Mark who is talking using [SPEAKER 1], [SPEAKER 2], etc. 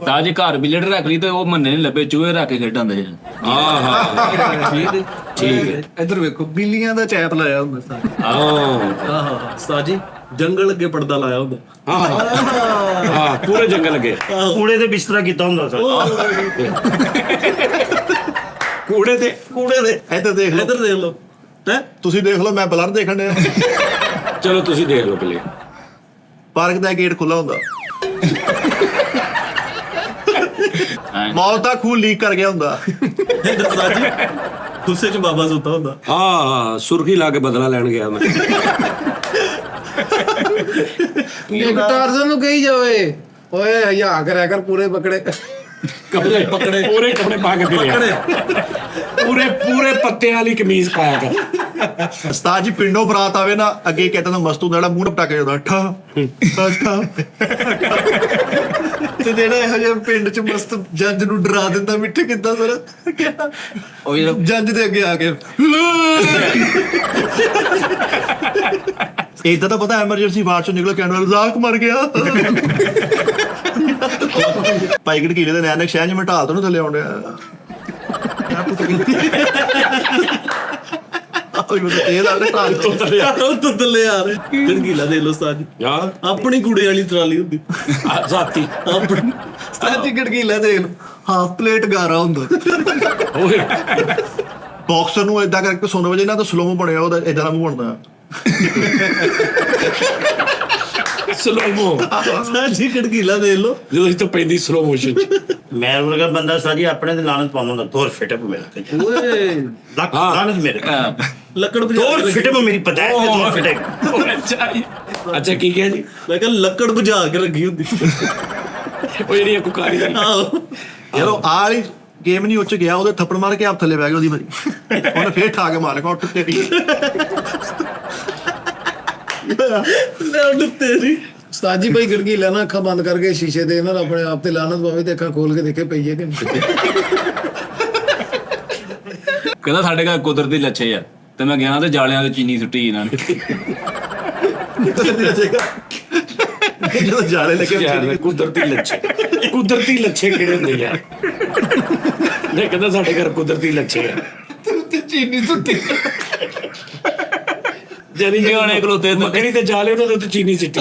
[SPEAKER 1] ਤਾਂ ਜੇ ਘਰ ਬਿਲੜ ਰੱਖ ਲਈ ਤੇ ਉਹ ਮੰਨੇ ਨਹੀਂ ਲੱਭੇ, ਚੂਹੇ ਰੱਖ ਕੇ ਖੇਡਾਂ ਦੇ।
[SPEAKER 2] ਠੀਕ ਹੈ।
[SPEAKER 3] ਇੱਧਰ ਵੇਖੋ ਬਿੱਲੀਆਂ ਦਾ ਚੈਪ ਲਾਇਆ ਹੁੰਦਾ ਸਰ।
[SPEAKER 2] ਉਸਤਾਦ ਜੀ ਜੰਗਲ ਅੱਗੇ ਪਰਦਾ ਲਾਇਆ ਹੁੰਦਾ।
[SPEAKER 4] ਹਾਂ ਪੂਰੇ ਜੰਗਲ ਅੱਗੇ
[SPEAKER 5] ਕੂੜੇ ਤੇ ਬਿਸਤਰਾ ਕੀਤਾ ਹੁੰਦਾ ਸਰ।
[SPEAKER 4] ਕੂੜੇ ਤੇ
[SPEAKER 6] ਇੱਧਰ ਦੇਖ ਲਓ,
[SPEAKER 2] ਇੱਧਰ ਦੇਖ ਲਓ ਹੈ।
[SPEAKER 6] ਤੁਸੀਂ ਦੇਖ ਲਓ, ਮੈਂ ਬਲਰ ਦੇਖਣ ਡਿਆ।
[SPEAKER 4] ਚਲੋ ਤੁਸੀਂ ਦੇਖ ਲਓ ਪਹਿਲੇ।
[SPEAKER 6] ਪਾਰਕ ਦਾ ਗੇਟ ਖੁੱਲਾ ਹੁੰਦਾ, ਮੌਤ ਦਾ ਖੂਨ ਲੀਕ ਕਰ ਗਿਆ ਹੁੰਦਾ।
[SPEAKER 2] ਇੱਧਰ ਉਸਤਾਦ ਜੀ ਗੁੱਸੇ 'ਚ ਬਾਬਾ ਸੁੱਤਾ ਹੁੰਦਾ।
[SPEAKER 4] ਹਾਂ ਸੁਰਖੀ ਲਾ ਕੇ ਬਦਲਾ ਲੈਣ ਗਿਆ ਮੈਂ।
[SPEAKER 3] ਇੱਕ ਟਾਰਜ਼ਨ ਨੂੰ ਕਹੀ ਜਾਵੇ ਓਏ ਹਯਾ ਕਰਿਆ ਕਰ, ਪੂਰੇ ਪਕੜੇ
[SPEAKER 4] ਕੱਪੜੇ ਪੂਰੇ ਕੱਪੜੇ ਪਾ ਕੇ ਫਿਰਿਆ, ਪੂਰੇ ਪੱਤਿਆਂ ਵਾਲੀ ਕਮੀਜ਼ ਪਾਇਆ ਕਰ।
[SPEAKER 6] ਉਸਤਾਦ ਜੀ ਪਿੰਡੋਂ ਬਰਾਤ ਆਵੇ ਨਾ, ਅੱਗੇ ਕਹਿੰਦਾ ਨਾ ਮਸਤ ਹੁੰਦਾ, ਜਿਹੜਾ ਮੂੰਹ ਟਪਟਾ ਕੇ ਜਾਂਦਾ ਠਾ ਠਾ। ਤੇ ਜਿਹੜਾ ਇਹੋ ਜਿਹਾ ਪਿੰਡ ਚ ਮਸਤ ਜੰਜ ਨੂੰ ਡਰਾ ਦਿੰਦਾ ਮਿੱਠੇ ਕਿੱਦਾਂ ਸਰ,
[SPEAKER 1] ਉਹ ਜਿਹੜਾ
[SPEAKER 6] ਜੰਜ ਦੇ ਅੱਗੇ ਆ ਕੇ ਏਦਾਂ ਤਾਂ ਪਤਾ ਐਮਰਜੈਂਸੀ ਬਾਹਰ ਚੋਂ ਨਿਕਲ ਕੇ ਆਉਣ ਵਾਲਾ ਲਾਕ ਮਰ ਗਿਆ। ਭਾਈ ਗੜਕੀਲੇ ਦੇ ਨਿਆਣੇ ਸ਼ਹਿਰ ਚ ਮੈਂ ਢਾਲ ਤੋਂ ਨੀ ਥੱਲੇ ਆਉਣ ਡਿਆ। ਇਹ ਦਾ ਢਾਲ ਤੋਂ
[SPEAKER 2] ਉਹ ਥੱਲੇ ਆ ਰਹੇ ਗੜਗੀਲਾ ਦੇਖ ਲਓ ਉਸਤਾਦ ਜੀ।
[SPEAKER 4] ਹਾਂ
[SPEAKER 2] ਆਪਣੀ ਕੂੜੇ ਵਾਲੀ ਟਰਾਲੀ ਹੁੰਦੀ
[SPEAKER 4] ਸਾਥੀ
[SPEAKER 2] ਆਪਣੀ।
[SPEAKER 6] ਉਸਤਾਦ ਜੀ ਗੜਕੀਲਾ ਦੇਖ ਲਓ, ਹਾਫ ਪਲੇਟ ਗਾਰਾ ਹੁੰਦਾ। ਬਾਕਸਰ ਨੂੰ ਏਦਾਂ ਕਰਕੇ ਸੁਣ ਵਜੇ ਨਾ ਤਾਂ ਸਲੋਮੋ ਬਣਿਆ, ਉਹਦਾ ਏਦਾਂ ਦਾ ਮੂੰਹ ਬਣਦਾ।
[SPEAKER 4] ਸਲੋਮੋ
[SPEAKER 2] ਉਸਤਾਦ ਜੀ ਗੜਗੀਲਾ ਦੇਖ ਲਓ।
[SPEAKER 4] ਜਦੋਂ ਇਸ ਤੋਂ ਪੈਂਦੀ ਸਲੋ ਮੋਸ਼ਨ ਚ।
[SPEAKER 5] ਮੈਂ ਵਰਗਾ ਬੰਦਾ ਸਾਜੀ ਆਪਣੇ ਤੇ ਲਾਨਤ ਪਾਉਂਦਾ। ਤੋਰ ਫਿਟੇ ਪੇ ਮੇਰੇ ਤੇ
[SPEAKER 2] ਓਏ
[SPEAKER 5] ਲਾਨਤ ਮੇਰੇ
[SPEAKER 2] ਲੱਕੜ
[SPEAKER 5] ਤੋਰ ਫਿਟੇ ਪੇ ਮੇਰੀ ਪਤਾ ਹੈ ਤੋਰ ਫਿਟੇ।
[SPEAKER 4] ਅੱਛਾ ਕੀ ਕਿਹਾ ਜੀ?
[SPEAKER 2] ਮੈਂ ਕਿਹਾ ਲੱਕੜ ਬੁਝਾ ਕੇ ਰੱਖੀ ਹੁੰਦੀ।
[SPEAKER 4] ਉਹ ਜਿਹੜੀ ਕੁਕਾਰੀ ਦਾ
[SPEAKER 2] ਆਹੋ
[SPEAKER 6] ਯਾਰੋ ਆ ਵਾਲੀ ਗੇਮ ਨਹੀਂ ਉੱਚ ਗਿਆ, ਉਹਦੇ ਥੱਪੜ ਮਾਰ ਕੇ ਆਪ ਥੱਲੇ ਬਹਿ ਗਿਆ ਉਹਦੀ ਵਾਰੀ। ਉਹਨੇ ਫੇਰ ਠਾ ਕੇ ਮਾਰ ਕੇ ਉੱਠ ਤੇਰੀ।
[SPEAKER 2] ਲੈ ਉੱਡ ਤੇਰੀ।
[SPEAKER 3] ਉਸਤਾਦ ਜੀ ਭਾਈ ਗੜਗੀ ਲੈਣਾ, ਅੱਖਾਂ ਬੰਦ ਕਰਕੇ ਸ਼ੀਸ਼ੇ ਦੇ ਨਾਲ ਆਪਣੇ ਆਪ ਤੇ ਲਾਨਤ ਪਾਵੇ ਤੇ ਅੱਖਾਂ ਖੋਲ ਕੇ ਦੇਖੇ ਪਈ ਹੈ ਕਿ ਨਹੀਂ।
[SPEAKER 1] ਕਹਿੰਦਾ ਸਾਡੇ ਘਰ ਕੁਦਰਤੀ ਲੱਛੇ ਆ, ਤੇ ਮੈਂ ਗਿਆ ਤੇ ਜਾਲਿਆਂ ਤੇ ਚੀਨੀ ਸੁੱਟੀ ਇਹਨਾਂ ਨੇ।
[SPEAKER 6] ਜਦੋਂ ਜਾਲੇ ਲੱਗੇ
[SPEAKER 4] ਯਾਰ ਕੁਦਰਤੀ ਲੱਛੇ ਕਿਹੜੇ ਹੁੰਦੇ ਯਾਰ? ਨਹੀਂ ਕਹਿੰਦਾ ਸਾਡੇ ਘਰ ਕੁਦਰਤੀ ਲੱਛੇ ਆ
[SPEAKER 3] ਤੇ ਚੀਨੀ ਸੁੱਟੀ।
[SPEAKER 4] ਜਦੀ
[SPEAKER 1] ਨਿਆਣੇ ਖਲੋਤੇ ਤੇ-
[SPEAKER 4] ਮੱਖਣੀ ਤੇ ਜਾਲੇ ਉਹਨਾਂ ਦੇ ਉੱਤੇ ਚੀਨੀ ਸਿੱਟੀ।